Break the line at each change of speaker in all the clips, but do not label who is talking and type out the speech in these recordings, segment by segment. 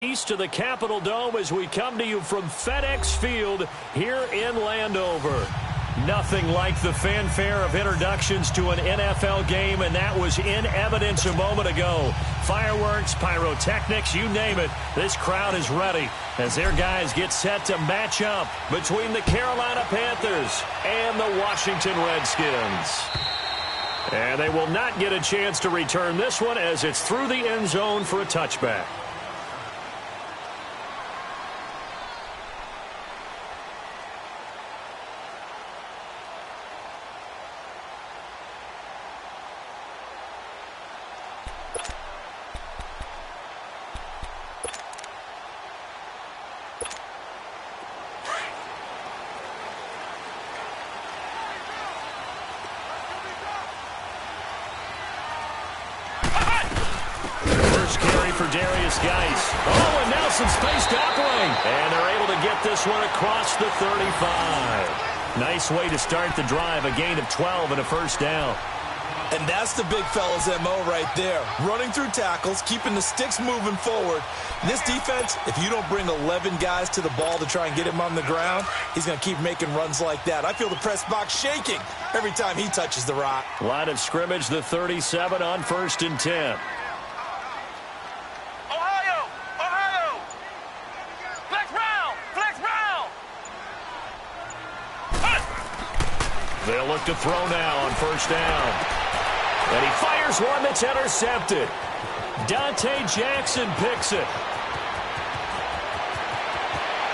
East of the Capitol Dome as we come to you from FedEx Field here in Landover. Nothing like the fanfare of introductions to an NFL game, and that was in evidence a moment ago. Fireworks, pyrotechnics, you name it. This crowd is ready as their guys get set to match up between the Carolina Panthers and the Washington Redskins. And they will not get a chance to return this one as it's through the end zone for a touchback. And they're able to get this one across the 35. Nice way to start the drive, a gain of 12 and a first down.
And that's the big fella's MO right there. Running through tackles, keeping the sticks moving forward. This defense, if you don't bring 11 guys to the ball to try and get him on the ground, he's going to keep making runs like that. I feel the press box shaking every time he touches the rock.
Line of scrimmage, the 37 on 1st and 10. They'll look to throw now on 1st down. And he fires one that's intercepted. Dante Jackson picks it.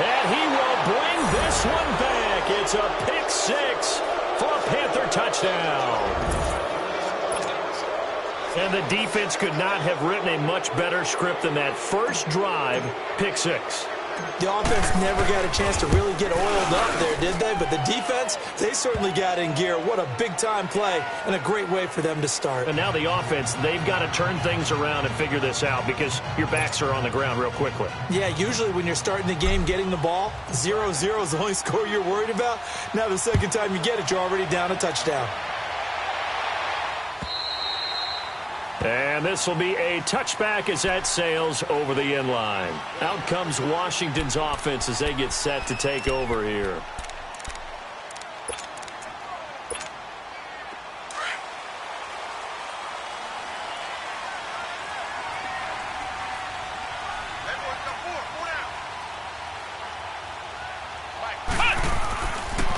And he will bring this one back. It's a pick six for a Panther touchdown. And the defense could not have written a much better script than that first drive, pick six.
The offense never got a chance to really get oiled up there, did they? But the defense, they certainly got in gear. What a big-time play and a great way for them to start.
And now the offense, they've got to turn things around and figure this out because your backs are on the ground real quickly.
Yeah, usually when you're starting the game getting the ball, 0-0 is the only score you're worried about. Now the second time you get it, you're already down a touchdown.
And this will be a touchback as that sails over the end line. Out comes Washington's offense as they get set to take over here.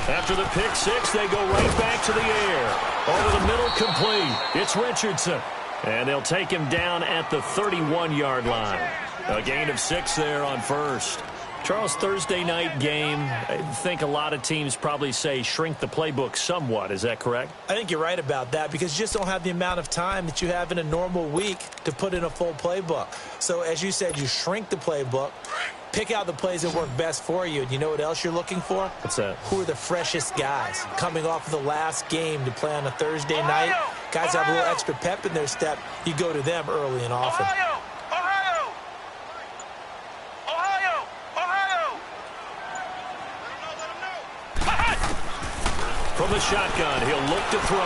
After the pick six, they go right back to the air. Over the middle, complete. It's Richardson. And they'll take him down at the 31-yard line. A gain of 6 there on 1st. Charles, Thursday night game, I think a lot of teams probably say shrink the playbook somewhat. Is that correct?
I think you're right about that because you just don't have the amount of time that you have in a normal week to put in a full playbook. So as you said, you shrink the playbook, pick out the plays that work best for you. And you know what else you're looking for?
What's that?
Who are the freshest guys coming off of the last game to play on a Thursday night? Guys have a little extra pep in their step. You go to them early and often.
From the shotgun, he'll look to throw.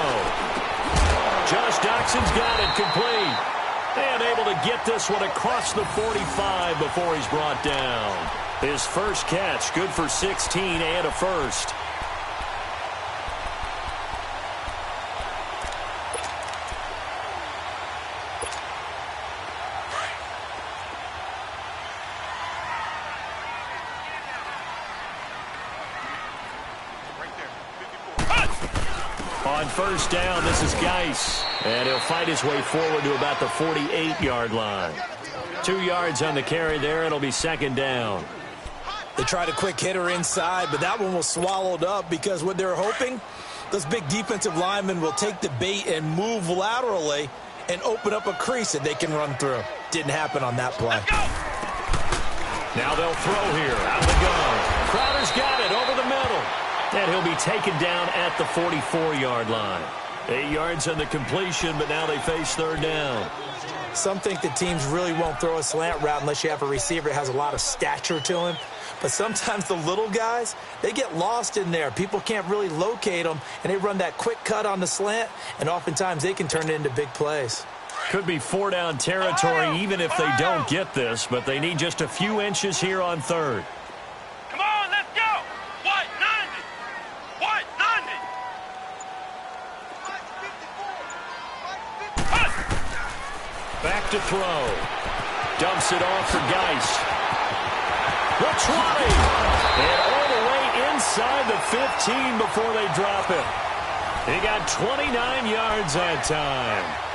Josh Doxson's got it complete. And able to get this one across the 45 before he's brought down. His first catch, good for 16 and a first. On 1st down, this is Geis. And he'll fight his way forward to about the 48-yard line. 2 yards on the carry there. It'll be 2nd down.
They tried a quick hitter inside, but that one was swallowed up because what they're hoping, those big defensive linemen will take the bait and move laterally and open up a crease that they can run through. Didn't happen on that play.
Now they'll throw here. Out the gun. Crowder's got it over the middle. And he'll be taken down at the 44-yard line. 8 yards on the completion, but now they face 3rd down.
Some think that teams really won't throw a slant route unless you have a receiver that has a lot of stature to him. But sometimes the little guys, they get lost in there. People can't really locate them, and they run that quick cut on the slant, and oftentimes they can turn it into big plays.
Could be 4-down territory even if they don't get this, but they need just a few inches here on third.
Come on, let's go. What? 90. What? 90.
Back to throw. Dumps it off for Geis. The 20. And all the way inside the 15 before they drop it. He got 29 yards that time.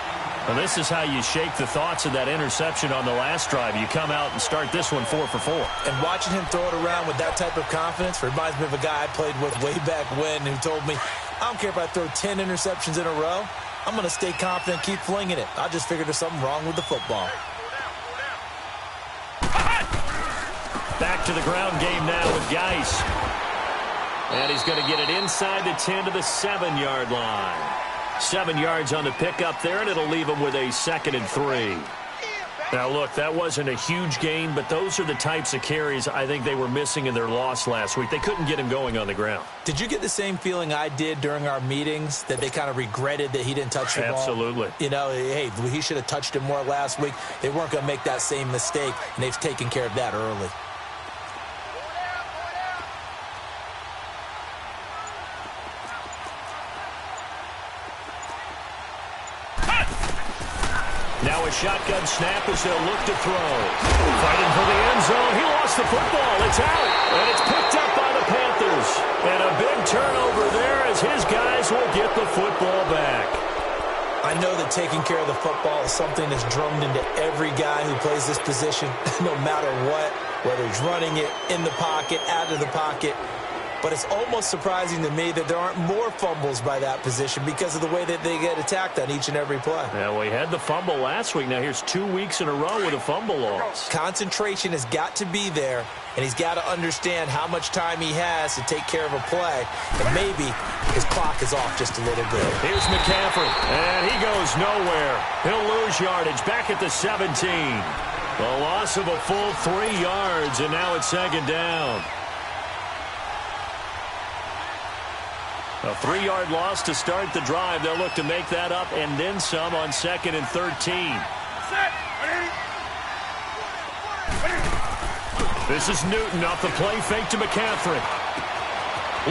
Well, this is how you shake the thoughts of that interception on the last drive. You come out and start this one 4 for 4.
And watching him throw it around with that type of confidence reminds me of a guy I played with way back when who told me, I don't care if I throw 10 interceptions in a row. I'm going to stay confident and keep flinging it. I just figured there's something wrong with the football.
Back to the ground game now with Geis. And he's going to get it inside the 10 to the 7-yard line. 7 yards on the pickup there, and it'll leave him with a 2nd and 3. Now, look, that wasn't a huge gain, but those are the types of carries I think they were missing in their loss last week. They couldn't get him going on the ground.
Did you get the same feeling I did during our meetings, that they kind of regretted that he didn't touch the ball?
Absolutely.
You know, hey, he should have touched it more last week. They weren't going to make that same mistake, and they've taken care of that early.
Now a shotgun snap as they'll look to throw. Fighting for the end zone. He lost the football. It's out. And it's picked up by the Panthers. And a big turnover there as his guys will get the football back.
I know that taking care of the football is something that's drummed into every guy who plays this position, no matter what, whether he's running it, in the pocket, out of the pocket. But it's almost surprising to me that there aren't more fumbles by that position because of the way that they get attacked on each and every play.
Yeah, well, he had the fumble last week. Now here's 2 weeks in a row with a fumble loss.
Concentration has got to be there, and he's got to understand how much time he has to take care of a play. And maybe his clock is off just a little bit.
Here's McCaffrey, and he goes nowhere. He'll lose yardage back at the 17. The loss of a full 3 yards, and now it's 2nd down. A 3-yard loss to start the drive. They'll look to make that up and then some on 2nd and 13. This is Newton off the play fake to McCaffrey.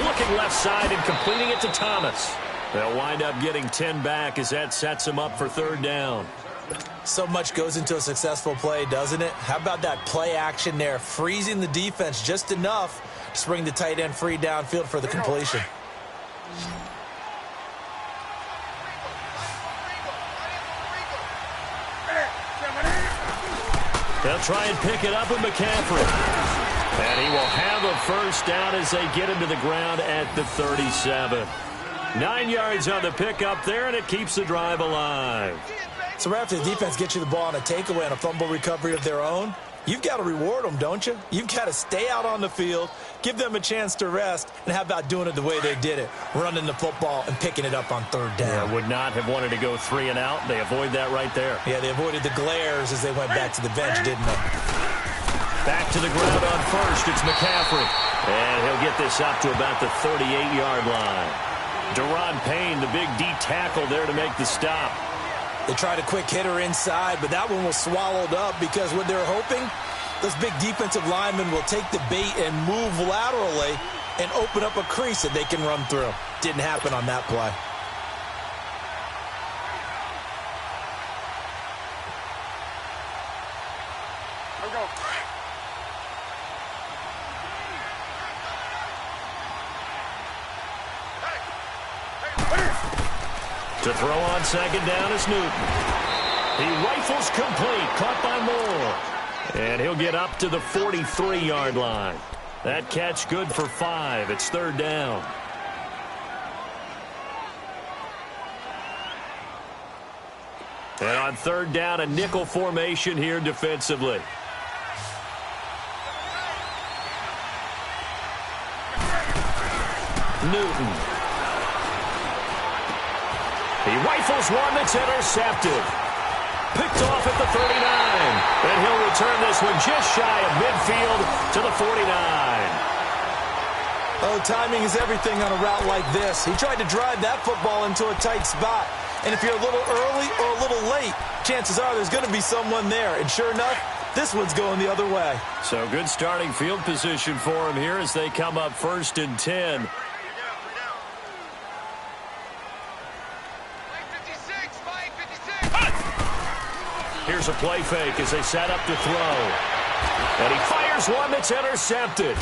Looking left side and completing it to Thomas. They'll wind up getting 10 back as that sets them up for 3rd down.
So much goes into a successful play, doesn't it? How about that play action there, freezing the defense just enough to bring the tight end free downfield for the completion.
They'll try and pick it up with McCaffrey. And he will have a 1st down as they get him to the ground at the 37. 9 yards on the pickup there, and it keeps the drive alive.
So right after the defense gets you the ball on a takeaway and a fumble recovery of their own, you've got to reward them, don't you? You've got to stay out on the field, give them a chance to rest, and how about doing it the way they did it, running the football and picking it up on 3rd down.
Yeah, would not have wanted to go 3 and out. They avoid that right there.
Yeah, they avoided the glares as they went back to the bench, didn't they?
Back to the ground on 1st. It's McCaffrey. And he'll get this up to about the 38-yard line. Deron Payne, the big D tackle there to make the stop.
They tried a quick hitter inside, but that one was swallowed up because what they're hoping, those big defensive linemen will take the bait and move laterally and open up a crease that they can run through. Didn't happen on that play.
To throw on 2nd down is Newton. He rifles complete, caught by Moore. And he'll get up to the 43-yard line. That catch good for 5. It's 3rd down. And on 3rd down, a nickel formation here defensively. Newton. He rifles one that's intercepted. Picked off at the 39. And he'll return this one just shy of midfield to the 49.
Oh, timing is everything on a route like this. He tried to drive that football into a tight spot. And if you're a little early or a little late, chances are there's going to be someone there. And sure enough, this one's going the other way.
So good starting field position for him here as they come up 1st and 10. Here's a play fake as they set up to throw. And he fires one that's intercepted.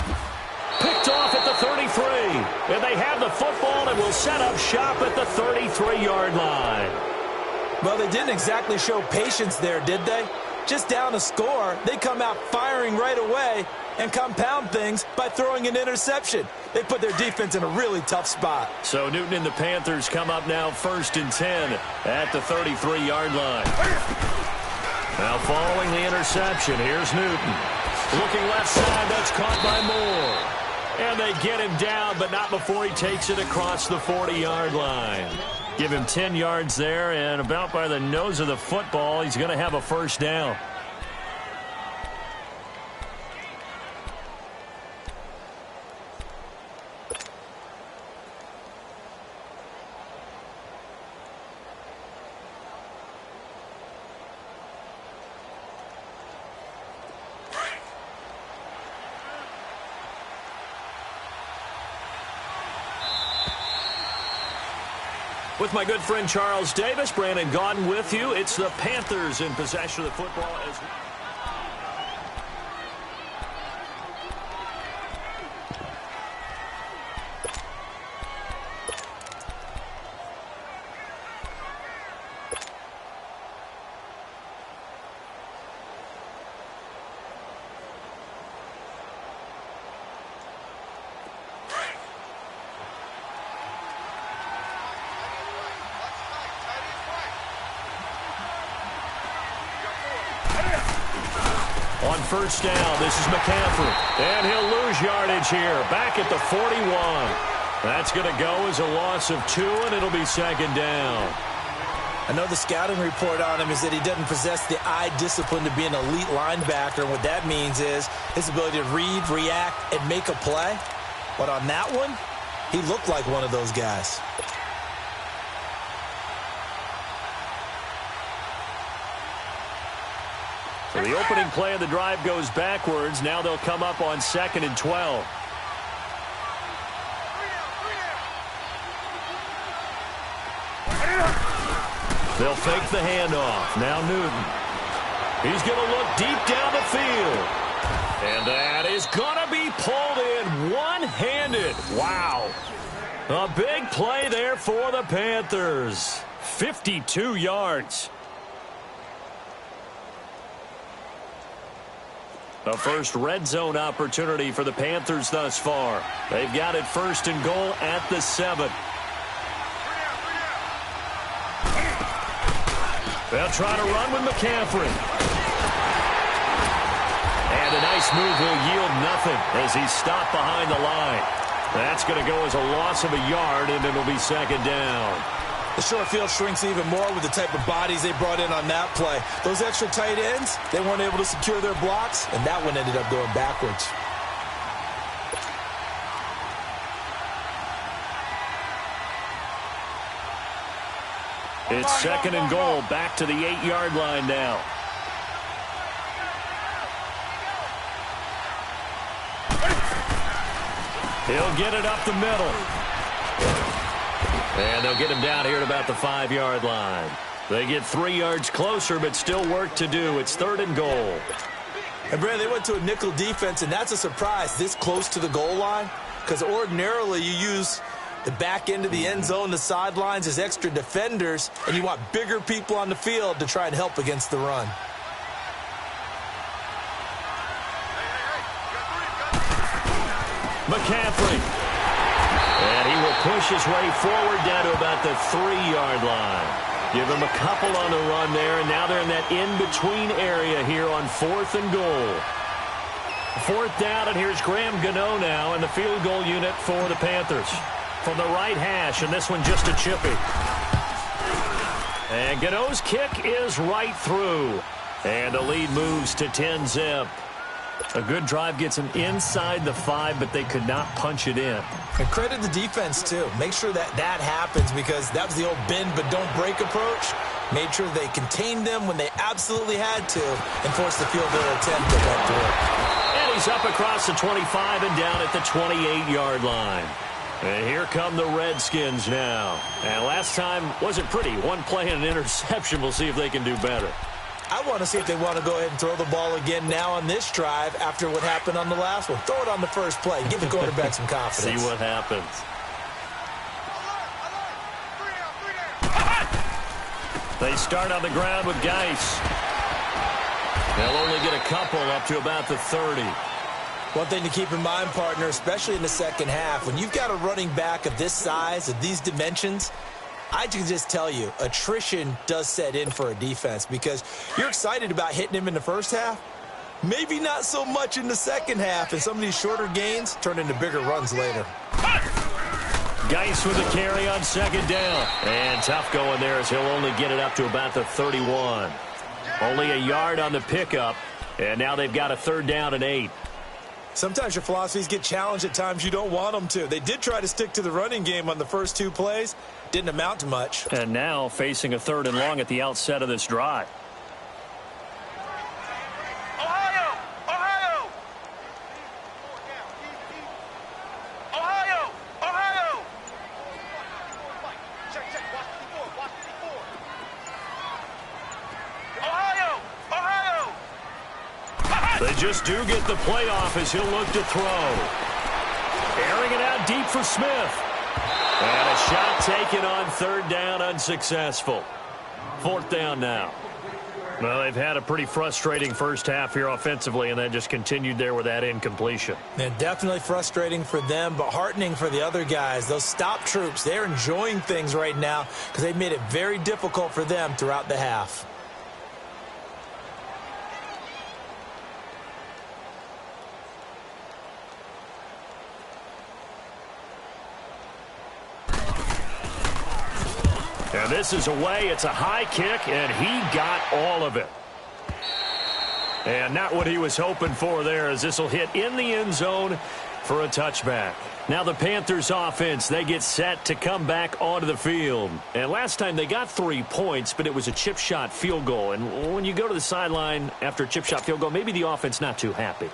Picked off at the 33. And they have the football and will set up shop at the 33-yard line.
Well, they didn't exactly show patience there, did they? Just down a score, they come out firing right away and compound things by throwing an interception. They put their defense in a really tough spot.
So Newton and the Panthers come up now 1st and 10 at the 33-yard line. Now following the interception, here's Newton. Looking left side, that's caught by Moore. And they get him down, but not before he takes it across the 40-yard line. Give him 10 yards there, and about by the nose of the football, he's going to have a first down. With my good friend Charles Davis, Brandon Gaudin with you. It's the Panthers in possession of the football as on first down, this is McCaffrey. And he'll lose yardage here. Back at the 41. That's going to go as a loss of 2, and it'll be 2nd down.
I know the scouting report on him is that he doesn't possess the eye discipline to be an elite linebacker. And what that means is his ability to read, react, and make a play. But on that one, he looked like one of those guys.
So the opening play of the drive goes backwards. Now they'll come up on 2nd and 12. They'll fake the handoff. Now Newton. He's going to look deep down the field. And that is going to be pulled in one-handed. Wow. A big play there for the Panthers. 52 yards. A first red zone opportunity for the Panthers thus far. They've got it 1st and goal at the 7. They'll try to run with McCaffrey. And a nice move will yield nothing as he's stopped behind the line. That's going to go as a loss of a yard, and it'll be 2nd down.
The short field shrinks even more with the type of bodies they brought in on that play. Those extra tight ends, they weren't able to secure their blocks, and that one ended up going backwards.
It's 2nd and goal, back to the 8-yard line now. He'll get it up the middle. And they'll get him down here at about the 5-yard line. They get 3 yards closer, but still work to do. It's 3rd and goal.
And, Brad, they went to a nickel defense, and that's a surprise this close to the goal line, because ordinarily you use the back end of the end zone, the sidelines as extra defenders, and you want bigger people on the field to try and help against the run.
McCaffrey. And he will push his way forward down to about the 3-yard line. Give him a couple on the run there, and now they're in that in-between area here on 4th and goal. 4th down, and here's Graham Gano now in the field goal unit for the Panthers. From the right hash, and this one just a chippy. And Gano's kick is right through. And the lead moves to 10-zip. A good drive gets them inside the 5, but they could not punch it in.
And credit the defense, too. Make sure that that happens, because that was the old bend but don't break approach. Made sure they contained them when they absolutely had to and forced the field goal attempt to get through.
And he's up across the 25 and down at the 28-yard line. And here come the Redskins now. And last time wasn't pretty. One play and an interception. We'll see if they can do better.
I want to see if they want to go ahead and throw the ball again now on this drive after what happened on the last one. Throw it on the first play. Give the quarterback some confidence.
See what happens. They start on the ground with Geis. They'll only get a couple up to about the 30.
One thing to keep in mind, partner, especially in the second half, when you've got a running back of this size, of these dimensions, I can just tell you, attrition does set in for a defense because you're excited about hitting him in the first half. Maybe not so much in the second half, and some of these shorter gains turn into bigger runs later.
Geis with a carry on second down. And tough going there as he'll only get it up to about the 31. Only a yard on the pickup, and now they've got a 3rd down and 8.
Sometimes your philosophies get challenged at times you don't want them to. They did try to stick to the running game on the first 2 plays. Didn't amount to much.
And now facing a 3rd and long at the outset of this drive.
Ohio! Ohio! Ohio! Ohio! Check, watch the 4. Ohio! Ohio!
They just do get the playoff as he'll look to throw. Airing it out deep for Smith. And a shot taken on 3rd down, unsuccessful. 4th down now. Well, they've had a pretty frustrating first half here offensively, and then just continued there with that incompletion.
And definitely frustrating for them, but heartening for the other guys. Those stop troops, they're enjoying things right now because they've made it very difficult for them throughout the half.
And this is away. It's a high kick, and he got all of it. And not what he was hoping for there, as this will hit in the end zone for a touchback. Now the Panthers offense, they get set to come back onto the field. And last time they got 3 points, but it was a chip shot field goal. And when you go to the sideline after a chip shot field goal, maybe the offense not too happy.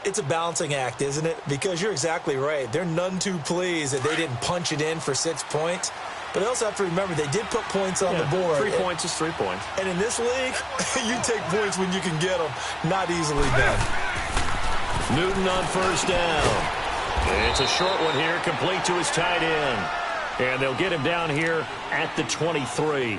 It's a balancing act, isn't it? Because you're exactly right. They're none too pleased that they didn't punch it in for 6 points. But they also have to remember they did put points on the board.
3 points is 3 points.
And in this league, you take points when you can get them. Not easily done.
Newton on 1st down. It's a short one here, complete to his tight end. And they'll get him down here at the 23.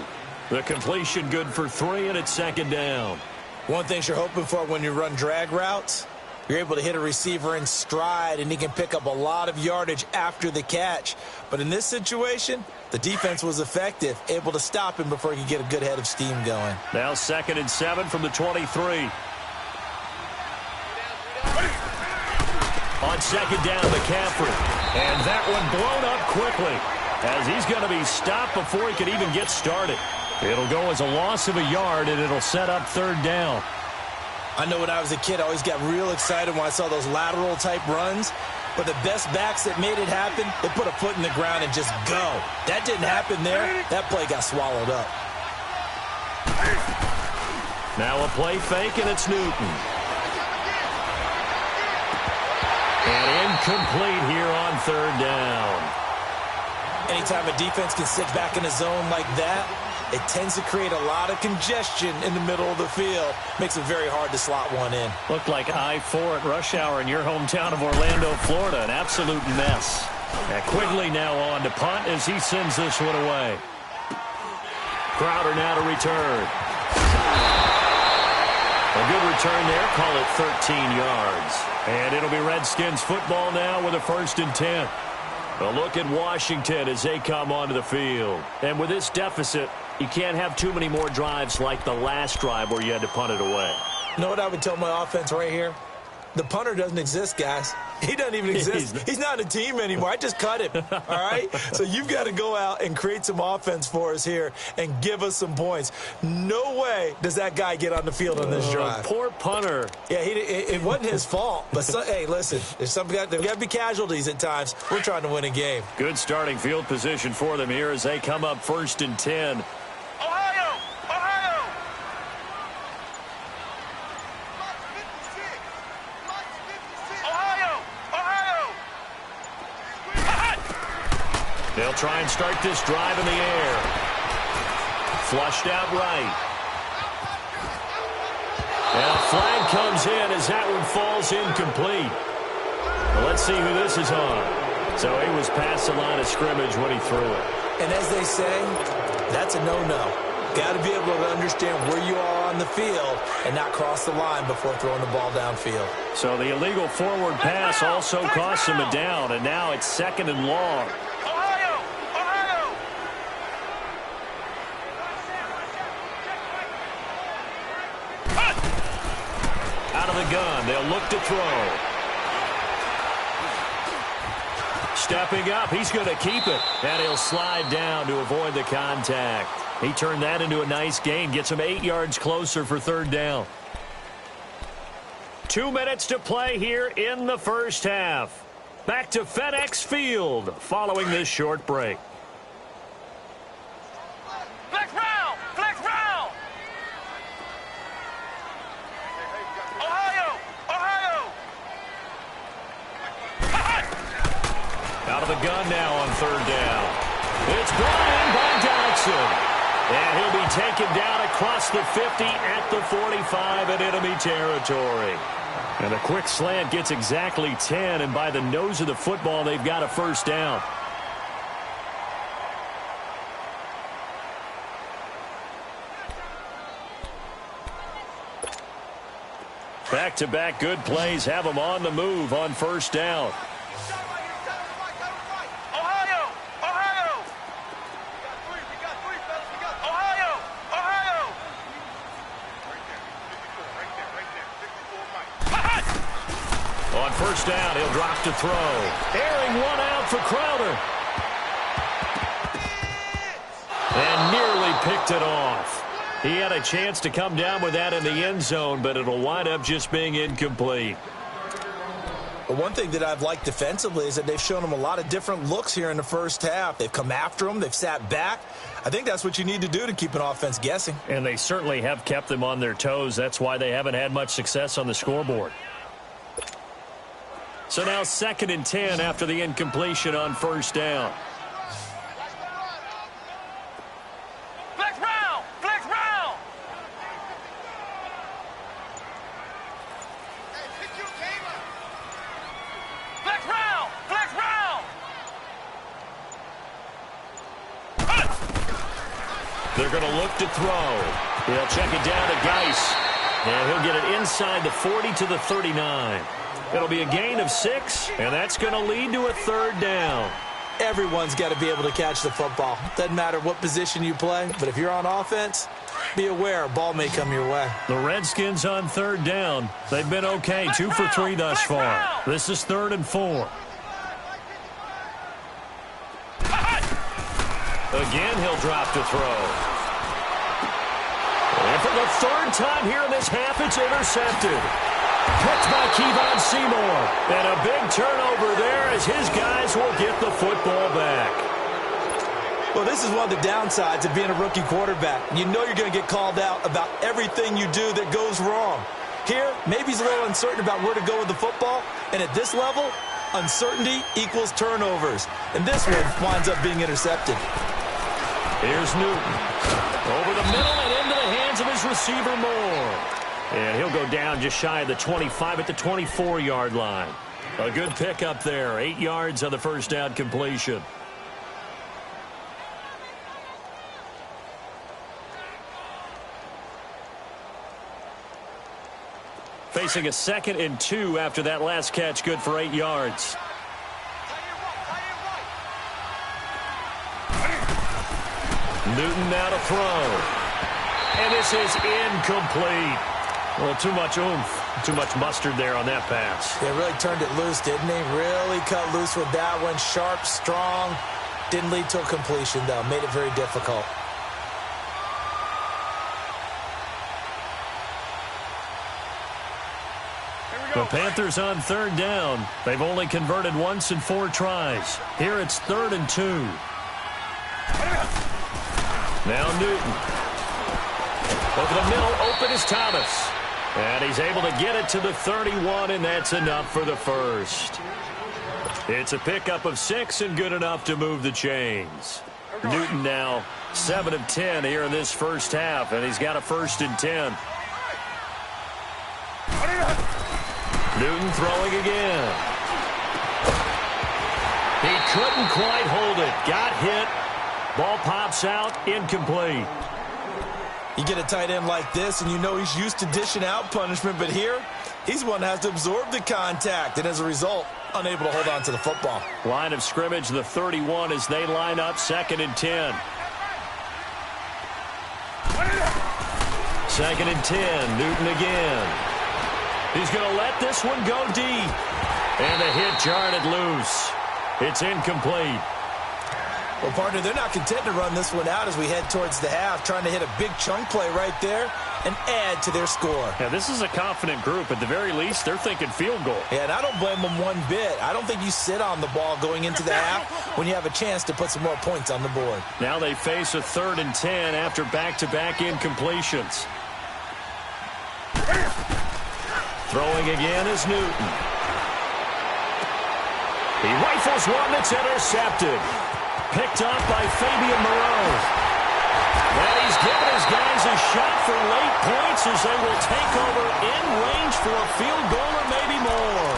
The completion good for 3, and it's 2nd down.
One thing you're hoping for when you run drag routes, you're able to hit a receiver in stride, and he can pick up a lot of yardage after the catch. But in this situation, the defense was effective, able to stop him before he could get a good head of steam going.
Now 2nd and 7 from the 23. On 2nd down, McCaffrey. And that one blown up quickly, as he's going to be stopped before he can even get started. It'll go as a loss of a yard, and it'll set up 3rd down.
I know when I was a kid, I always got real excited when I saw those lateral-type runs. But the best backs that made it happen, they put a foot in the ground and just go. That didn't happen there. That play got swallowed up.
Now a play fake, and it's Newton. And incomplete here on 3rd down.
Anytime a defense can sit back in a zone like that, it tends to create a lot of congestion in the middle of the field. Makes it very hard to slot one in.
Looked like Yr4 at rush hour in your hometown of Orlando, Florida. An absolute mess. And Quigley now on to punt as he sends this one away. Crowder now to return. A good return there. Call it 13 yards. And it'll be Redskins football now with a 1st and 10. A look at Washington as they come onto the field. And with this deficit, you can't have too many more drives like the last drive where you had to punt it away.
You know what I would tell my offense right here? The punter doesn't exist, guys. He doesn't even exist. He's not a team anymore. I just cut him, all right? So you've got to go out and create some offense for us here and give us some points. No way does that guy get on the field on this drive.
Poor punter.
Yeah, it wasn't his fault. But, hey, listen, there's got to be casualties at times. We're trying to win a game.
Good starting field position for them here as they come up 1st and 10.
Ohio!
They'll try and start this drive in the air. Flushed out right. And a flag comes in as that one falls incomplete. Well, let's see who this is on. So he was past the line of scrimmage when he threw it.
And as they say, that's a no-no. Got to be able to understand where you are on the field and not cross the line before throwing the ball downfield.
So the illegal forward pass also costs him a down, and now it's 2nd and long.
Ohio! Ohio!
Out of the gun, they'll look to throw. Stepping up, he's going to keep it. And he'll slide down to avoid the contact. He turned that into a nice gain, gets him 8 yards closer for 3rd down. 2 minutes to play here in the first half. Back to FedEx Field following this short break.
Flex round! Flex round! Ohio! Ohio!
Out of the gun now on 3rd down. It's brought in by Dodson. And he'll be taken down across the 50 at the 45 in enemy territory. And a quick slant gets exactly 10, and by the nose of the football, they've got a 1st down. Back-to-back good plays have them on the move on 1st down. On 1st down, he'll drop to throw. Airing one out for Crowder. And nearly picked it off. He had a chance to come down with that in the end zone, but it'll wind up just being incomplete.
Well, one thing that I've liked defensively is that they've shown him a lot of different looks here in the first half. They've come after him. They've sat back. I think that's what you need to do to keep an offense guessing.
And they certainly have kept them on their toes. That's why they haven't had much success on the scoreboard. So now 2nd and 10 after the incompletion on 1st down.
Flex round! Flex round! Flex round! Flex round!
They're going to look to throw. They'll check it down to Geis. And he'll get it inside the 40 to the 39. It'll be a gain of 6, and that's going to lead to a 3rd down.
Everyone's got to be able to catch the football. Doesn't matter what position you play, but if you're on offense, be aware a ball may come your way.
The Redskins on 3rd down. They've been okay, 2 for 3 thus far. This is 3rd and 4. Again, he'll drop to throw. And for the 3rd time here in this half, it's intercepted. Picked by Kevon Seymour. And a big turnover there as his guys will get the football back.
Well, this is one of the downsides of being a rookie quarterback. You know you're going to get called out about everything you do that goes wrong. Here, maybe he's a little uncertain about where to go with the football. And at this level, uncertainty equals turnovers. And this one winds up being intercepted.
Here's Newton. Over the middle and into the hands of his receiver Moore. And he'll go down just shy of the 25 at the 24-yard line. A good pickup there. 8 yards on the 1st down completion. Facing a 2nd and 2 after that last catch, good for 8 yards. Newton now to throw. And this is incomplete. Well, too much oomph, too much mustard there on that pass.
Yeah, really turned it loose, didn't he? Really cut loose with that one. Sharp, strong. Didn't lead to a completion, though. Made it very difficult.
The Panthers on 3rd down. They've only converted once in 4 tries. Here it's 3rd and 2. Now Newton. Over the middle, open is Thomas. And he's able to get it to the 31, and that's enough for the 1st. It's a pickup of 6 and good enough to move the chains. Newton now 7 of 10 here in this first half, and he's got a 1st and 10. Newton throwing again. He couldn't quite hold it. Got hit. Ball pops out. Incomplete.
You get a tight end like this, and you know he's used to dishing out punishment, but here, he's one that has to absorb the contact, and as a result, unable to hold on to the football.
Line of scrimmage, the 31, as they line up 2nd and 10. 2nd and 10. Newton again. He's going to let this one go deep. And the hit jarred it loose. It's incomplete.
Well, partner, they're not content to run this one out as we head towards the half, trying to hit a big chunk play right there and add to their score.
Yeah, this is a confident group. At the very least, they're thinking field goal.
Yeah, and I don't blame them one bit. I don't think you sit on the ball going into the half when you have a chance to put some more points on the board.
Now they face a 3rd and 10 after back-to-back incompletions. Throwing again is Newton. He rifles one that's intercepted. Picked up by Fabian Moreau. And he's given his guys a shot for late points as they will take over in range for a field goal or maybe more.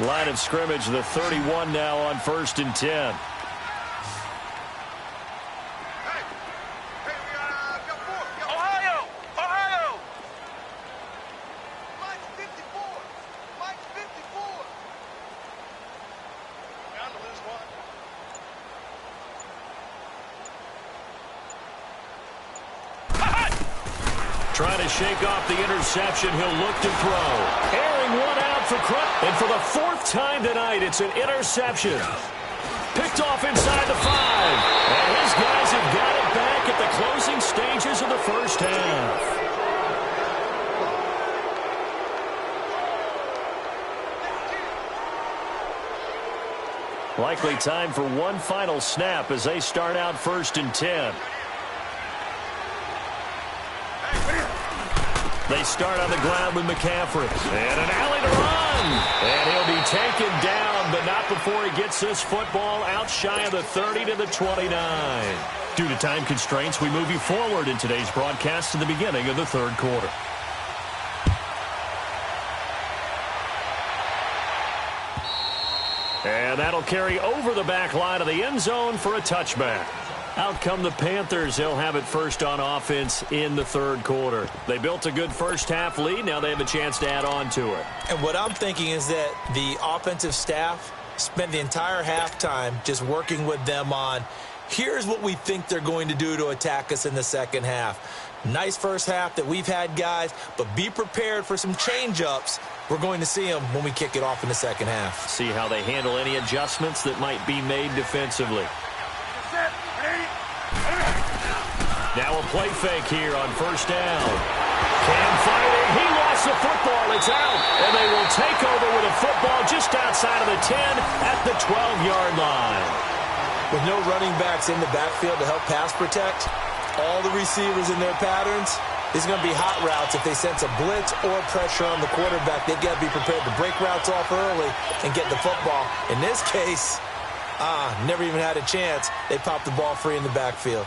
Line of scrimmage, the 31 now on 1st and 10. Trying to shake off the interception. He'll look to throw. Airing one out for Crook. And for the 4th time tonight, it's an interception. Picked off inside the 5. And his guys have got it back at the closing stages of the first half. Likely time for one final snap as they start out 1st and 10. They start on the ground with McCaffrey. And an alley to run. And he'll be taken down, but not before he gets this football out shy of the 30 to the 29. Due to time constraints, we move you forward in today's broadcast to the beginning of the 3rd quarter. And that'll carry over the back line of the end zone for a touchback. Out come the Panthers. They'll have it first on offense in the 3rd quarter. They built a good first half lead. Now they have a chance to add on to it.
And what I'm thinking is that the offensive staff spent the entire halftime just working with them on, here's what we think they're going to do to attack us in the second half. Nice first half that we've had, guys, but be prepared for some change-ups. We're going to see them when we kick it off in the second half.
See how they handle any adjustments that might be made defensively. Now a play fake here on 1st down. Cam fighting. He lost the football. It's out. And they will take over with a football just outside of the 10 at the 12-yard line.
With no running backs in the backfield to help pass protect, all the receivers in their patterns, it's going to be hot routes. If they sense a blitz or pressure on the quarterback, they've got to be prepared to break routes off early and get the football. In this case, never even had a chance. They popped the ball free in the backfield.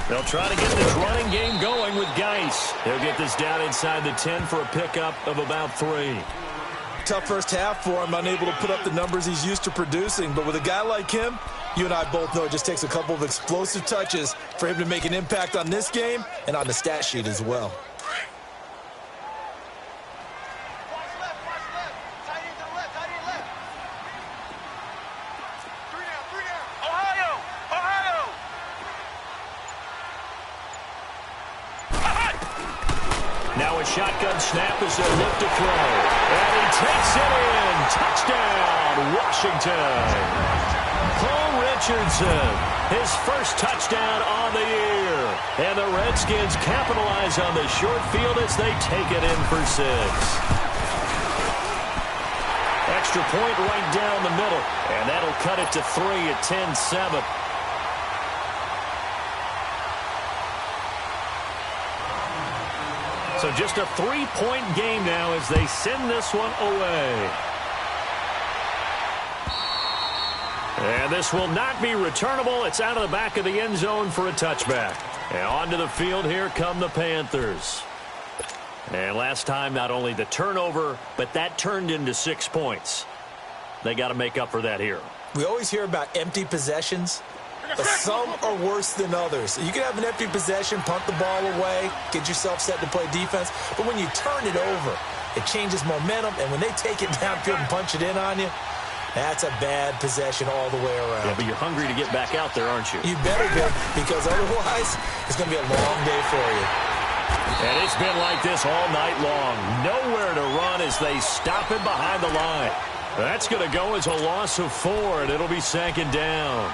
They'll try to get this running game going with Geis. He'll get this down inside the 10 for a pickup of about 3.
Tough first half for him, unable to put up the numbers he's used to producing. But with a guy like him, you and I both know it just takes a couple of explosive touches for him to make an impact on this game and on the stat sheet as well.
Now a shotgun snap as they look to throw. And he takes it in. Touchdown, Washington. Cole Richardson, his first touchdown on the year. And the Redskins capitalize on the short field as they take it in for 6. extra point right down the middle. And that'll cut it to 3 at 10-7. So just a 3-point game now as they send this one away. And this will not be returnable. It's out of the back of the end zone for a touchback. And onto the field here come the Panthers. And last time, not only the turnover, but that turned into 6 points. They got to make up for that here.
We always hear about empty possessions, but some are worse than others. You can have an empty possession, punt the ball away, get yourself set to play defense, but when you turn it over, it changes momentum, and when they take it downfield and punch it in on you, that's a bad possession all the way around.
Yeah, but you're hungry to get back out there, aren't you?
You better be, because otherwise it's going to be a long day for you.
And it's been like this all night long. Nowhere to run as they stop him behind the line. That's going to go as a loss of 4, and it'll be 2nd down.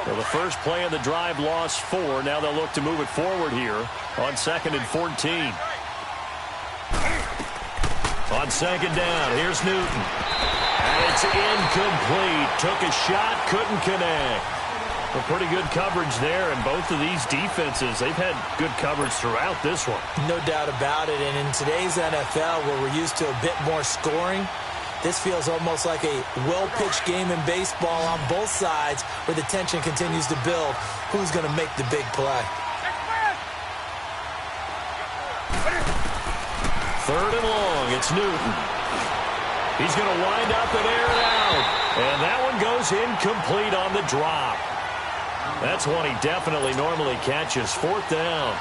So the first play of the drive lost 4. Now they'll look to move it forward here on 2nd and 14. On 2nd down, here's Newton. And it's incomplete. Took a shot, couldn't connect. A pretty good coverage there, and both of these defenses, they've had good coverage throughout this one.
No doubt about it, and in today's NFL, where we're used to a bit more scoring, this feels almost like a well-pitched game in baseball on both sides where the tension continues to build. Who's going to make the big play?
3rd and long, it's Newton. He's going to wind up and air it out. And that one goes incomplete on the drop. That's one he definitely normally catches. 4th down.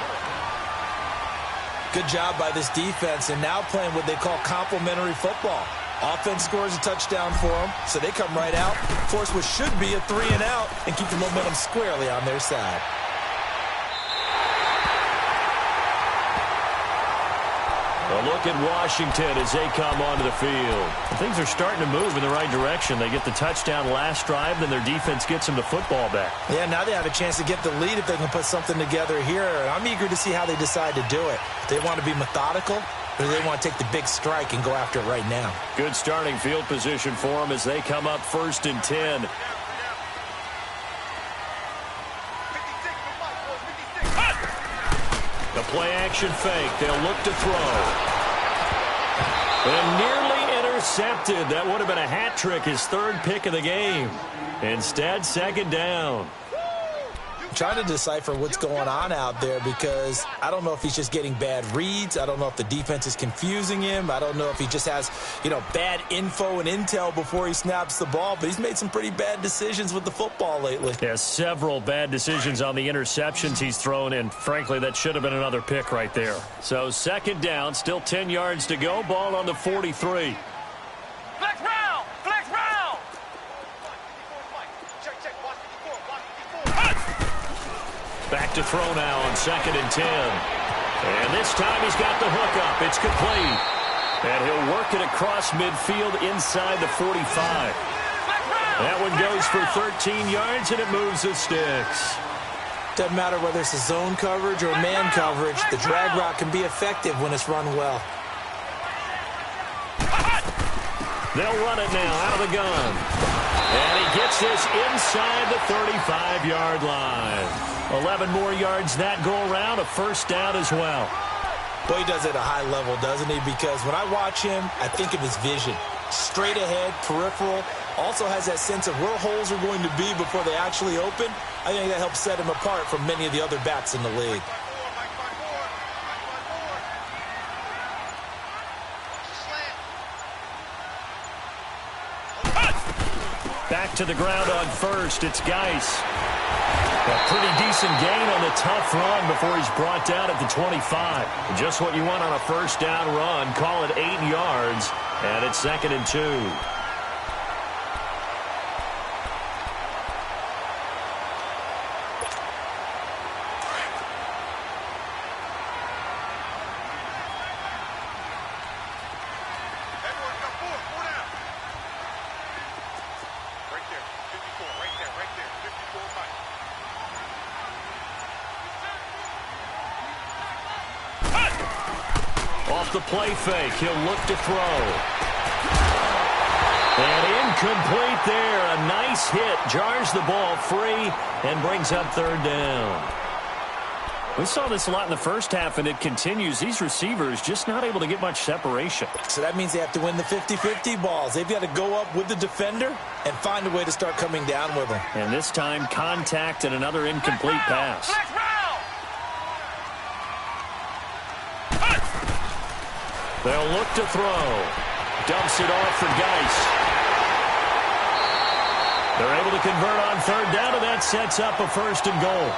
Good job by this defense, and now playing what they call complementary football. Offense scores a touchdown for them, so they come right out, force what should be a 3-and-out, and keep the momentum squarely on their side.
A look at Washington as they come onto the field. Things are starting to move in the right direction. They get the touchdown last drive, then their defense gets them the football back.
Yeah, now they have a chance to get the lead if they can put something together here. I'm eager to see how they decide to do it. Do they want to be methodical, or do they want to take the big strike and go after it right now?
Good starting field position for them as they come up 1st and 10. The play-action fake. They'll look to throw. And nearly intercepted. That would have been a hat trick, his 3rd pick of the game. Instead, 2nd down.
I'm trying to decipher what's going on out there because I don't know if he's just getting bad reads. I don't know if the defense is confusing him. I don't know if he just has, bad info and intel before he snaps the ball. But he's made some pretty bad decisions with the football lately.
Yeah, several bad decisions on the interceptions he's thrown, and frankly, that should have been another pick right there. So 2nd down, still 10 yards to go. Ball on the 43.
Flex round! Flex round!
Back to throw now on 2nd and 10. And this time he's got the hook up. It's complete. And he'll work it across midfield inside the 45. That one goes for 13 yards, and it moves the sticks.
Doesn't matter whether it's a zone coverage or man coverage. The drag route can be effective when it's run well.
They'll run it now out of the gun. And he gets this inside the 35-yard line. 11 more yards that go around, a 1st down as well.
Boy, he does it at a high level, doesn't he? Because when I watch him, I think of his vision. Straight ahead, peripheral. Also has that sense of where holes are going to be before they actually open. I think that helps set him apart from many of the other backs in the league.
Back to the ground on 1st. It's Geis. A pretty decent gain on the tough run before he's brought down at the 25. Just what you want on a 1st down run. Call it 8 yards, and it's 2nd and 2. Off the play fake, he'll look to throw. And incomplete there. A nice hit. Jars the ball free and brings up third down. We saw this a lot in the first half, and it continues. These receivers just not able to get much separation.
So that means they have to win the 50-50 balls. They've got to go up with the defender and find a way to start coming down with them.
And this time, contact and another incomplete pass. They'll look to throw. Dumps it off for Geis. They're able to convert on third down, and that sets up a first and goal.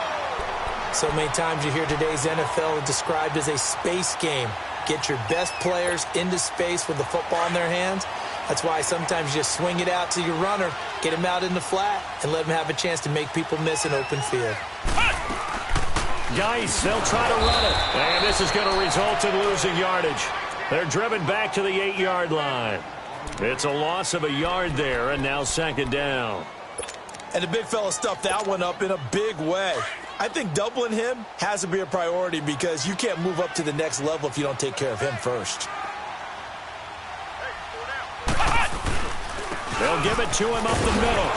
So many times you hear today's NFL described as a space game. Get your best players into space with the football in their hands. That's why sometimes you just swing it out to your runner, get him out in the flat, and let him have a chance to make people miss an open field.
Geis, they'll try to run it. And this is going to result in losing yardage. They're driven back to the 8-yard line. It's a loss of a yard there, and now second down.
And the big fella stuffed that one up in a big way. I think doubling him has to be a priority because you can't move up to the next level if you don't take care of him first.
They'll give it to him up the middle.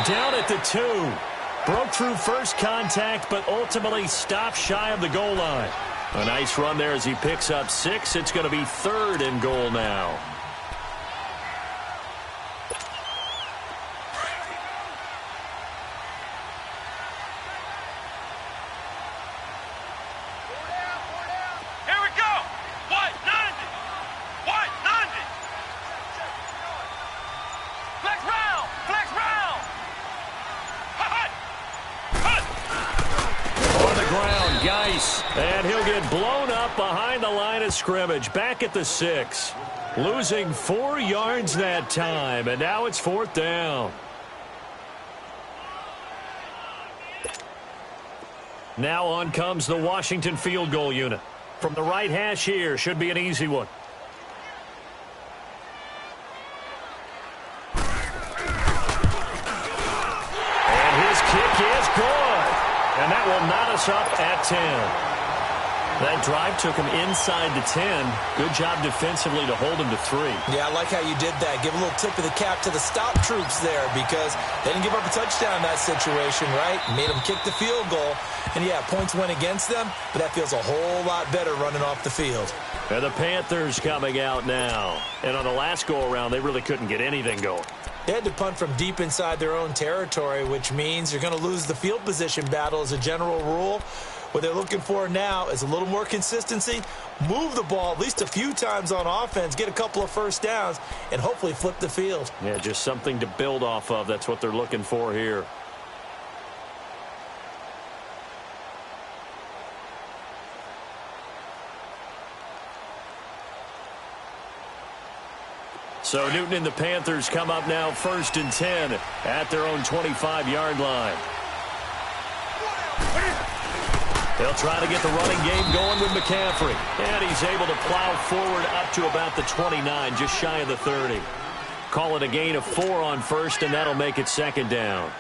Down at the 2. Broke through first contact, but ultimately stopped shy of the goal line. A nice run there as he picks up 6. It's going to be third and goal now. And he'll get blown up behind the line of scrimmage. Back at the 6. Losing 4 yards that time. And now it's fourth down. Now on comes the Washington field goal unit. From the right hash here. Should be an easy one. And his kick is good. And that will knot us up at 10. That drive took him inside the 10. Good job defensively to hold him to 3.
Yeah, I like how you did that. Give a little tip of the cap to the stop troops there because they didn't give up a touchdown in that situation, right? Made them kick the field goal. And, yeah, points went against them, but that feels a whole lot better running off the field.
And the Panthers coming out now. And on the last go-around, they really couldn't get anything going.
They had to punt from deep inside their own territory, which means you're going to lose the field position battle as a general rule. What they're looking for now is a little more consistency, move the ball at least a few times on offense, get a couple of first downs, and hopefully flip the field.
Yeah, just something to build off of. That's what they're looking for here. So Newton and the Panthers come up now first and 10 at their own 25-yard line. They'll try to get the running game going with McCaffrey. And he's able to plow forward up to about the 29, just shy of the 30. Call it a gain of 4 on first, and that'll make it second down.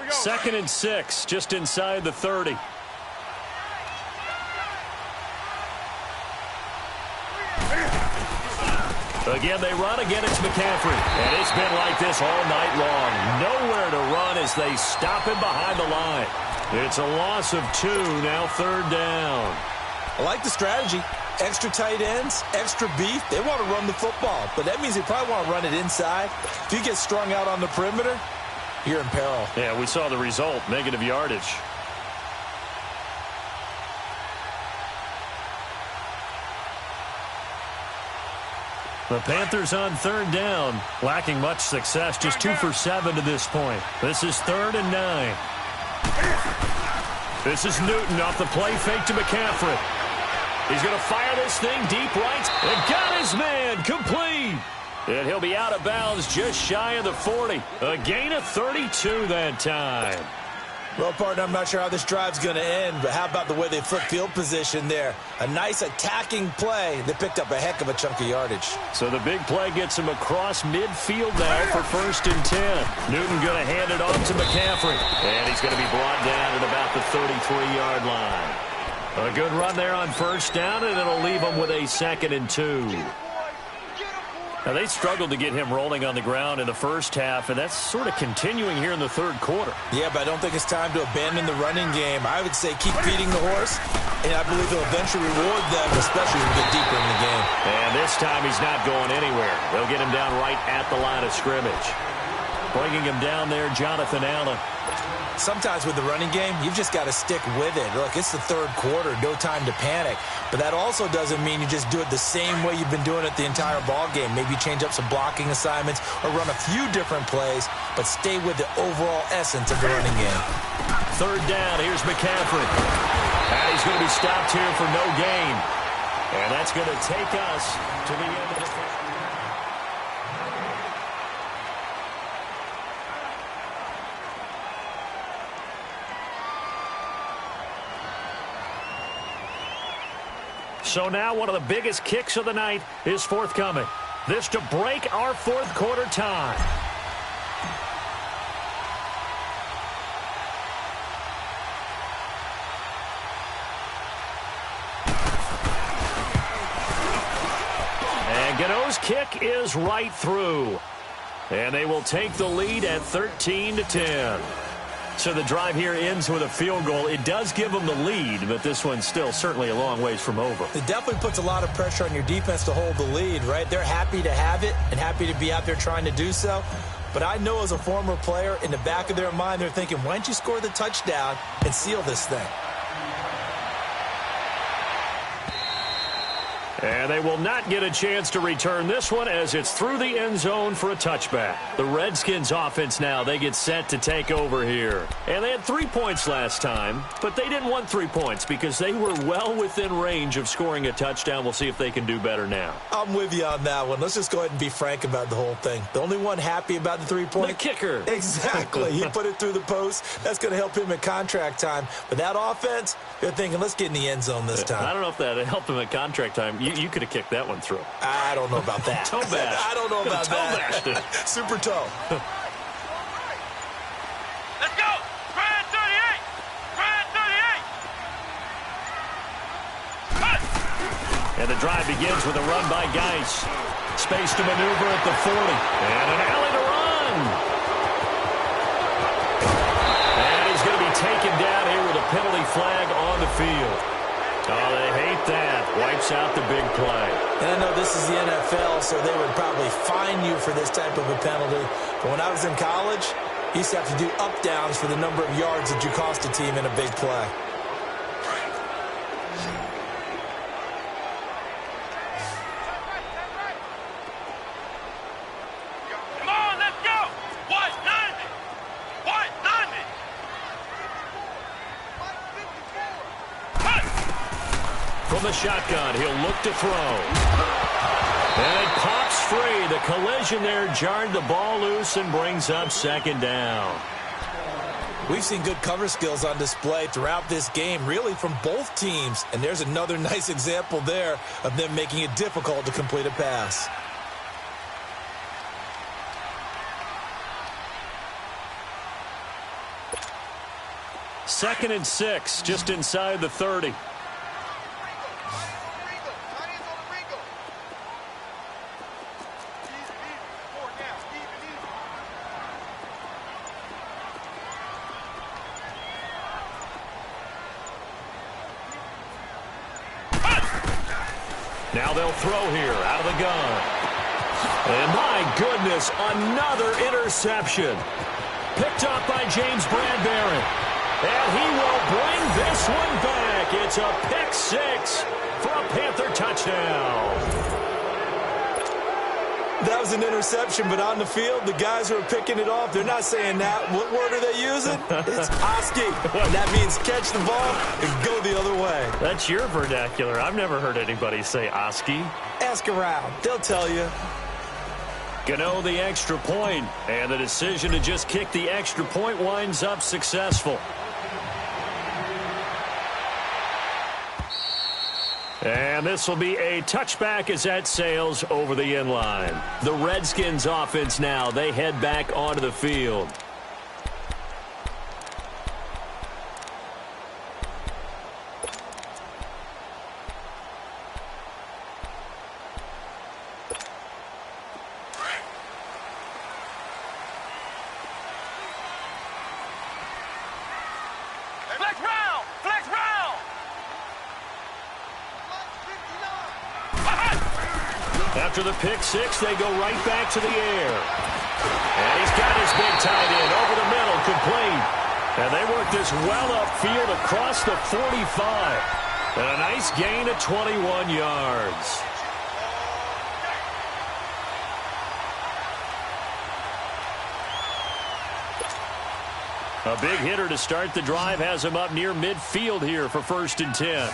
Second and 6, just inside the 30. Again, they run. Again, it's McCaffrey. And it's been like this all night long. Nowhere to run as they stop him behind the line. It's a loss of 2, now third down.
I like the strategy. Extra tight ends, extra beef. They want to run the football, but that means they probably want to run it inside. If you get strung out on the perimeter, you're in peril.
Yeah, we saw the result, negative yardage. The Panthers on third down, lacking much success, just 2 for 7 to this point. This is 3rd and 9. This is Newton off the play fake to McCaffrey. He's going to fire this thing deep right. And got his man complete. And he'll be out of bounds just shy of the 40. A gain of 32 that time.
Well, partner, I'm not sure how this drive's going to end, but how about the way they flip field position there? A nice attacking play. They picked up a heck of a chunk of yardage.
So the big play gets him across midfield now for 1st and 10. Newton going to hand it off to McCaffrey. And he's going to be brought down at about the 33-yard line. A good run there on 1st down, and it'll leave him with a 2nd and 2. Now, they struggled to get him rolling on the ground in the first half, and that's sort of continuing here in the 3rd quarter.
Yeah, but I don't think it's time to abandon the running game. I would say keep feeding the horse, and I believe he'll eventually reward them, especially as we get deeper in the game.
And this time he's not going anywhere. They'll get him down right at the line of scrimmage. Bringing him down there, Jonathan Allen.
Sometimes with the running game, you've just got to stick with it. Look, it's the 3rd quarter, no time to panic. But that also doesn't mean you just do it the same way you've been doing it the entire ball game. Maybe change up some blocking assignments or run a few different plays, but stay with the overall essence of the running game.
3rd down, here's McCaffrey. And he's going to be stopped here for no gain. And that's going to take us to the end of the first. So now one of the biggest kicks of the night is forthcoming. This to break our 4th quarter tie. And Gano's kick is right through. And they will take the lead at 13-10. So the drive here ends with a field goal. It does give them the lead, but this one's still certainly a long ways from over.
It definitely puts a lot of pressure on your defense to hold the lead, right? They're happy to have it and happy to be out there trying to do so. But I know as a former player, in the back of their mind, they're thinking, why don't you score the touchdown and seal this thing?
And they will not get a chance to return this one as it's through the end zone for a touchback. The Redskins offense now, they get set to take over here. And they had 3 points last time, but they didn't want 3 points because they were well within range of scoring a touchdown. We'll see if they can do better now.
I'm with you on that one. Let's just go ahead and be frank about the whole thing. The only one happy about the 3-point?
The kicker.
Exactly. He put it through the post. That's going to help him at contract time. But that offense, they're thinking, let's get in the end zone this time.
I don't know if that helped him at contract time. You could have kicked that one through.
I don't know about that.
Toe bash.
I don't know about that. Super toe.
Let's go! Brad 38! Brad 38!
And the drive begins with a run by Geis. Space to maneuver at the 40. And an alley to run. And he's going to be taken down here with a penalty flag on the field. Oh, they hate that. Wipes out the big play.
And I know this is the NFL, so they would probably fine you for this type of a penalty. But when I was in college, you used to have to do up-downs for the number of yards that you cost a team in a big play.
Come on, let's go! What? 90! What? 90!
From the shotgun, he'll look to throw. And it pops free. The collision there jarred the ball loose and brings up 2nd down.
We've seen good cover skills on display throughout this game, really from both teams. And there's another nice example there of them making it difficult to complete a pass.
Second and 6, just inside the 30. Now they'll throw here out of the gun. And my goodness, another interception. Picked up by James Bradbury. And he will bring this one back. It's a pick 6 for a Panther touchdown.
That was an interception, but on the field, the guys who are picking it off, they're not saying that. What word are they using? It's Oski. That means catch the ball and go the other way.
That's your vernacular. I've never heard anybody say Oski.
Ask around. They'll tell you.
Gano the extra point, and the decision to just kick the extra point winds up successful. And this will be a touchback as that sails over the end line. The Redskins offense now, they head back onto the field. After the pick six, they go right back to the air. And he's got his big tight end over the middle, complete. And they work this well upfield across the 45. And a nice gain of 21 yards. A big hitter to start the drive has him up near midfield here for 1st and 10.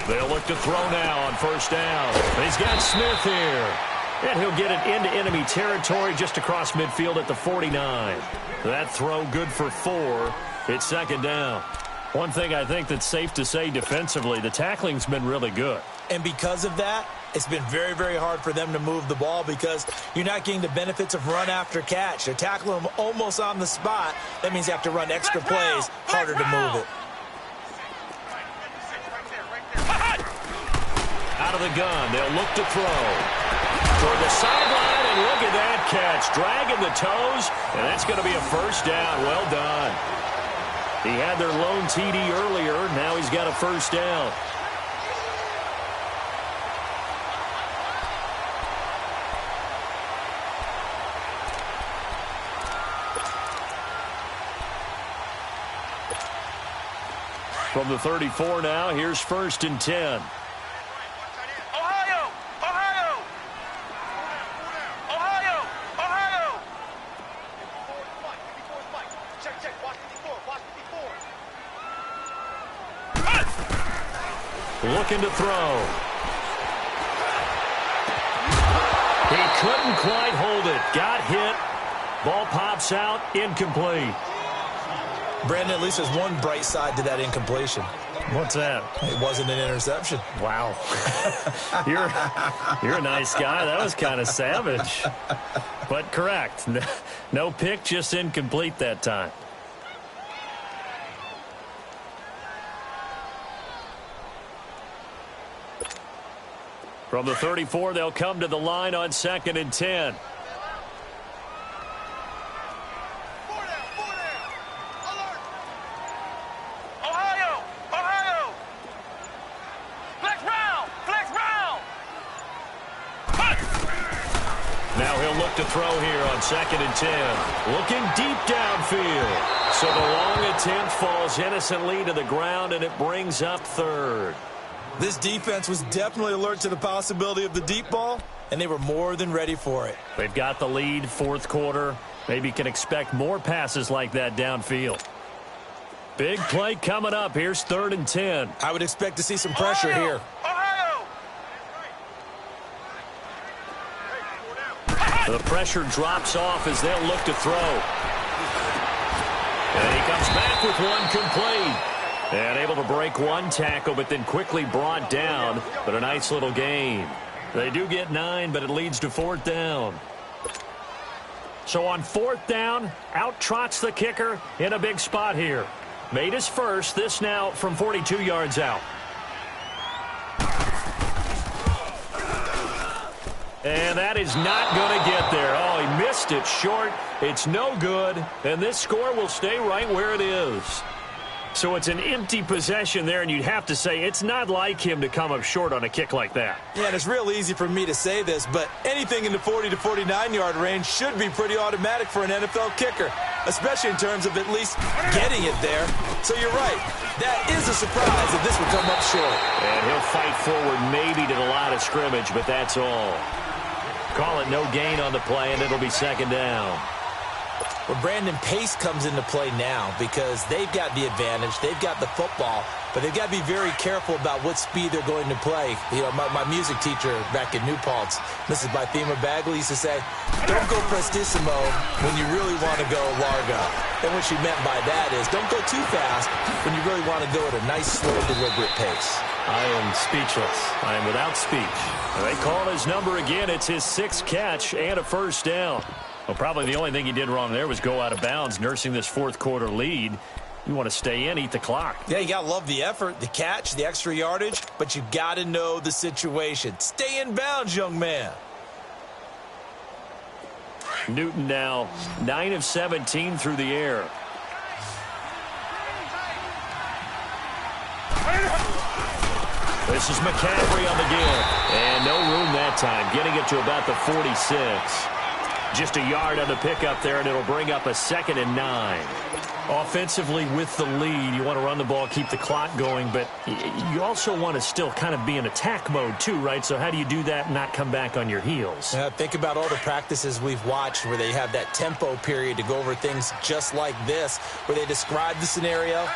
They'll look to throw now on 1st down. He's got Smith here. And he'll get it into enemy territory just across midfield at the 49. That throw good for 4. It's 2nd down. One thing I think that's safe to say defensively, the tackling's been really good.
And because of that, it's been very, very hard for them to move the ball because you're not getting the benefits of run after catch. They're tackling them almost on the spot. That means you have to run extra plays, harder to move it.
Out of the gun, they'll look to throw. Toward the sideline, and look at that catch. Dragging the toes, and that's going to be a 1st down. Well done. He had their lone TD earlier. Now he's got a 1st down. From the 34 now, here's 1st and 10. Looking to throw. He couldn't quite hold it. Got hit. Ball pops out. Incomplete.
Brandon, at least there's one bright side to that incompletion.
What's that?
It wasn't an interception.
Wow. You're a nice guy. That was kind of savage. But correct. No pick, just incomplete that time. From the 34, they'll come to the line on 2nd and 10. Now he'll look to throw here on 2nd and 10. Looking deep downfield. So the long attempt falls innocently to the ground, and it brings up 3rd.
This defense was definitely alert to the possibility of the deep ball, and they were more than ready for it.
They've got the lead, 4th quarter. Maybe can expect more passes like that downfield. Big play coming up. Here's 3rd and 10.
I would expect to see some pressure here.
The pressure drops off as they'll look to throw. And he comes back with one complete. And able to break one tackle, but then quickly brought down. But a nice little gain. They do get 9, but it leads to 4th down. So on 4th down, out trots the kicker in a big spot here. Made his first. This now from 42 yards out. And that is not going to get there. Oh, he missed it short. It's no good. And this score will stay right where it is. So it's an empty possession there, and you'd have to say it's not like him to come up short on a kick like that.
Yeah, and it's real easy for me to say this, but anything in the 40 to 49-yard range should be pretty automatic for an NFL kicker, especially in terms of at least getting it there. So you're right. That is a surprise that this would come up short.
And he'll fight forward maybe to the line of scrimmage, but that's all. Call it no gain on the play, and it'll be 2nd down.
Well, Brandon, pace comes into play now because they've got the advantage. They've got the football, but they've got to be very careful about what speed they're going to play. You know, my music teacher back in New Paltz, Mrs. Bythema Bagley, used to say, don't go prestissimo when you really want to go largo. And what she meant by that is don't go too fast when you really want to go at a nice, slow, deliberate pace.
I am speechless. I am without speech. They call his number again. It's his 6th catch and a first down. Well, probably the only thing he did wrong there was go out of bounds, nursing this fourth-quarter lead. You want to stay in, eat the clock.
Yeah, you got to love the effort, the catch, the extra yardage, but you got to know the situation. Stay in bounds, young man.
Newton now 9 of 17 through the air. This is McCaffrey on the give. And no room that time, getting it to about the 46. Just a yard on the pickup there, and it'll bring up a 2nd and 9. Offensively with the lead, you want to run the ball, keep the clock going, but you also want to still kind of be in attack mode too, right? So how do you do that and not come back on your heels?
Yeah, think about all the practices we've watched where they have that tempo period to go over things just like this, where they describe the scenario,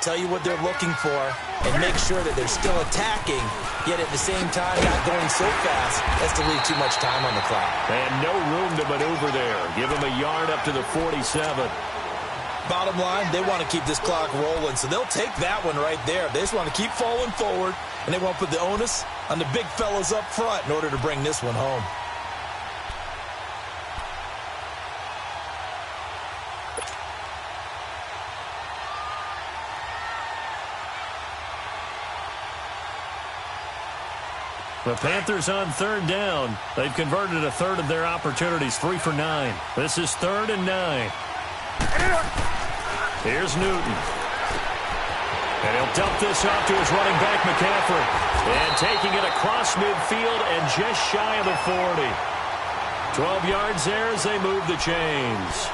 tell you what they're looking for, and make sure that they're still attacking, yet at the same time not going so fast as to leave too much time on the clock.
And no room to maneuver there. Give them a yard up to the 47.
Bottom line, they want to keep this clock rolling, so they'll take that one right there. They just want to keep falling forward, and they want to put the onus on the big fellas up front in order to bring this one home.
The Panthers on 3rd down. They've converted a third of their opportunities, 3 for 9. This is 3rd and 9. Here's Newton. And he'll dump this off to his running back, McCaffrey. And taking it across midfield and just shy of the 40. 12 yards there as they move the chains.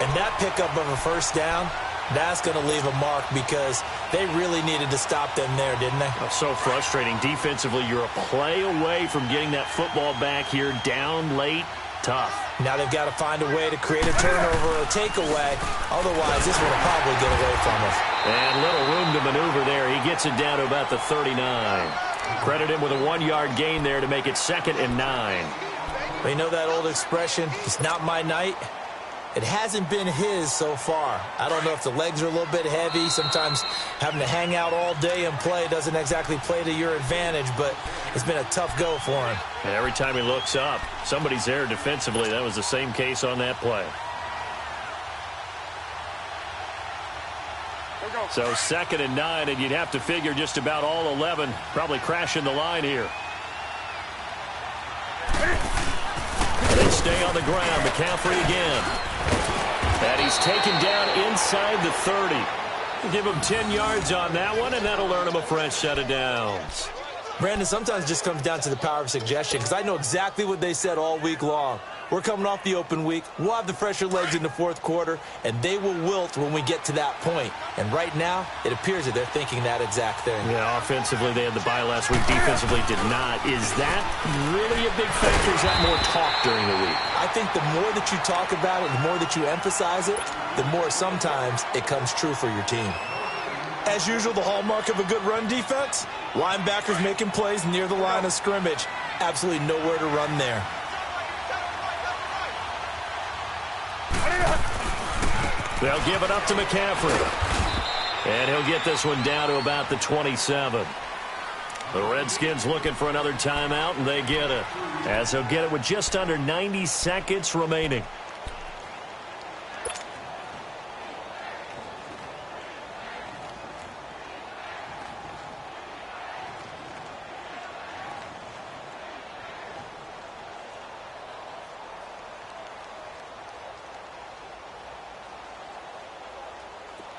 And that pickup of a first down, that's going to leave a mark because they really needed to stop them there, didn't they?
Oh, so frustrating. Defensively, you're a play away from getting that football back here down late. Tough.
Now they've got to find a way to create a turnover or a takeaway. Otherwise, this one will probably get away from us.
And little room to maneuver there. He gets it down to about the 39. Credit him with a 1-yard gain there to make it 2nd and 9.
But you know that old expression, it's not my night? It hasn't been his so far. I don't know if the legs are a little bit heavy. Sometimes having to hang out all day and play doesn't exactly play to your advantage, but it's been a tough go for him.
And every time he looks up, somebody's there defensively. That was the same case on that play. So 2nd and 9, and you'd have to figure just about all 11 probably crashing the line here. They stay on the ground. McCaffrey again. And he's taken down inside the 30. Give him 10 yards on that one, and that'll earn him a fresh set of downs.
Brandon, sometimes it just comes down to the power of suggestion because I know exactly what they said all week long. We're coming off the open week. We'll have the fresher legs in the fourth quarter, and they will wilt when we get to that point. And right now, it appears that they're thinking that exact thing.
Yeah, offensively, they had the bye last week. Defensively, did not. Is that really a big factor? Is that more talk during the week?
I think the more that you talk about it, the more that you emphasize it, the more sometimes it comes true for your team. As usual, the hallmark of a good run defense, linebackers making plays near the line of scrimmage. Absolutely nowhere to run there.
They'll give it up to McCaffrey. And he'll get this one down to about the 27. The Redskins looking for another timeout, and they get it. As he'll get it with just under 90 seconds remaining.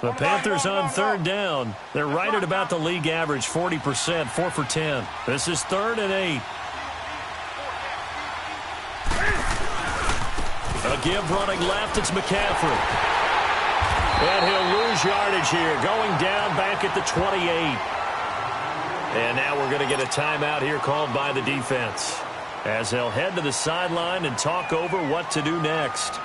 The Panthers on 3rd down. They're right at about the league average, 40%, 4 for 10. This is 3rd and 8. A give running left, it's McCaffrey. And he'll lose yardage here, going down back at the 28. And now we're going to get a timeout here called by the defense, as they'll head to the sideline and talk over what to do next.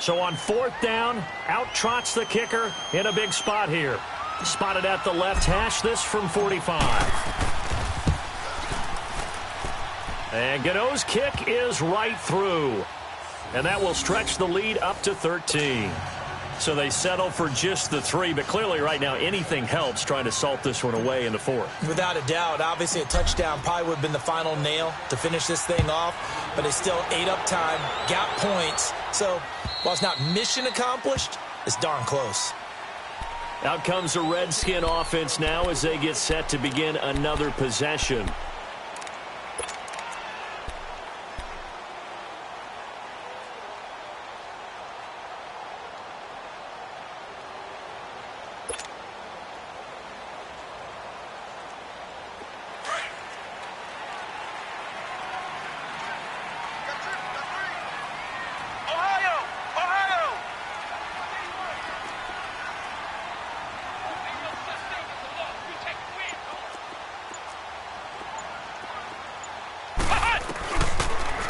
So on 4th down, out trots the kicker in a big spot here. Spotted at the left hash, this from 45. And Gano's kick is right through. And that will stretch the lead up to 13. So they settle for just the 3, but clearly right now anything helps trying to salt this one away in the 4th.
Without a doubt, obviously a touchdown probably would have been the final nail to finish this thing off, but they still ate up time, got points. So while it's not mission accomplished, it's darn close.
Out comes the Redskin offense now as they get set to begin another possession.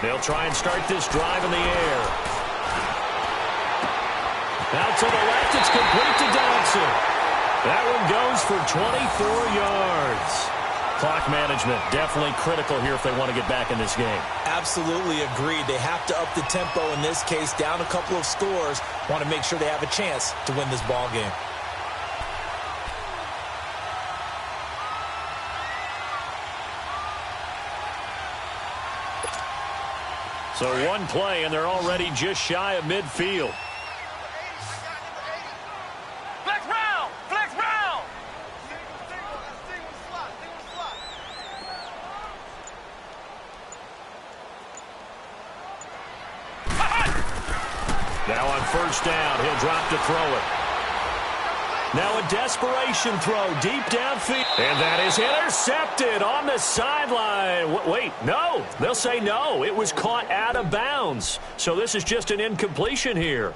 They'll try and start this drive in the air. Out to the left, it's complete to Dodson. That one goes for 24 yards. Clock management definitely critical here if they want to get back in this game.
Absolutely agreed. They have to up the tempo in this case, down a couple of scores. Want to make sure they have a chance to win this ball game.
So one play, and they're already just shy of midfield.
Flex round! Flex round!
Now on 1st down, he'll drop to throw it. Now a desperation throw deep downfield. And that is intercepted on the sideline. Wait, no. They'll say no. It was caught out of bounds. So this is just an incompletion here.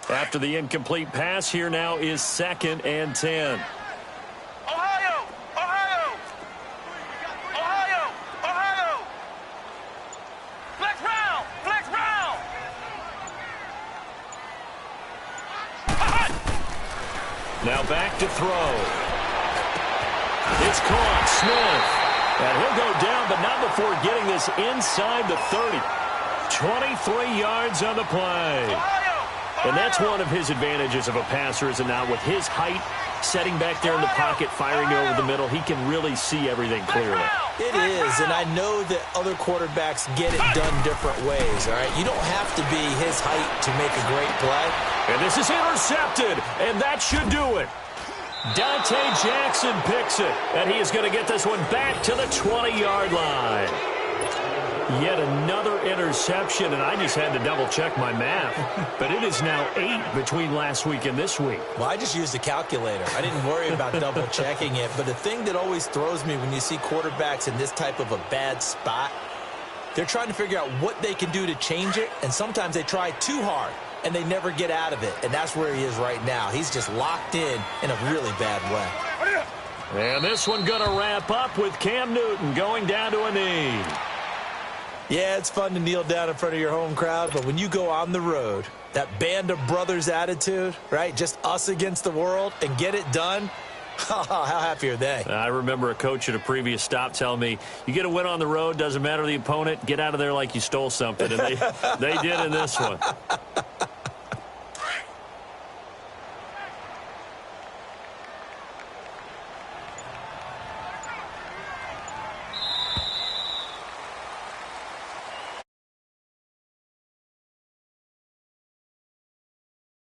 After the incomplete pass, here now is 2nd and 10.
Ohio! Ohio! Ohio! Ohio! Flex round! Flex round!
Now back to throw. It's caught. Smith. And he'll go down, but not before getting this inside the 30. 23 yards on the play. And that's one of his advantages of a passer, is it not? With his height, setting back there in the pocket, firing over the middle, he can really see everything clearly.
It is, and I know that other quarterbacks get it done different ways, all right? You don't have to be his height to make a great play.
And this is intercepted, and that should do it. Dante Jackson picks it, and he is going to get this one back to the 20-yard line. Yet another interception, and I just had to double-check my math. But it is now 8 between last week and this week.
Well, I just used a calculator. I didn't worry about double-checking it. But the thing that always throws me when you see quarterbacks in this type of a bad spot, they're trying to figure out what they can do to change it, and sometimes they try too hard, and they never get out of it. And that's where he is right now. He's just locked in a really bad way.
And this one going to wrap up with Cam Newton going down to a knee.
Yeah, it's fun to kneel down in front of your home crowd, but when you go on the road, that band of brothers attitude, right, just us against the world, and get it done, how happy are they?
I remember a coach at a previous stop telling me, you get a win on the road, doesn't matter the opponent, get out of there like you stole something, and they did in this one.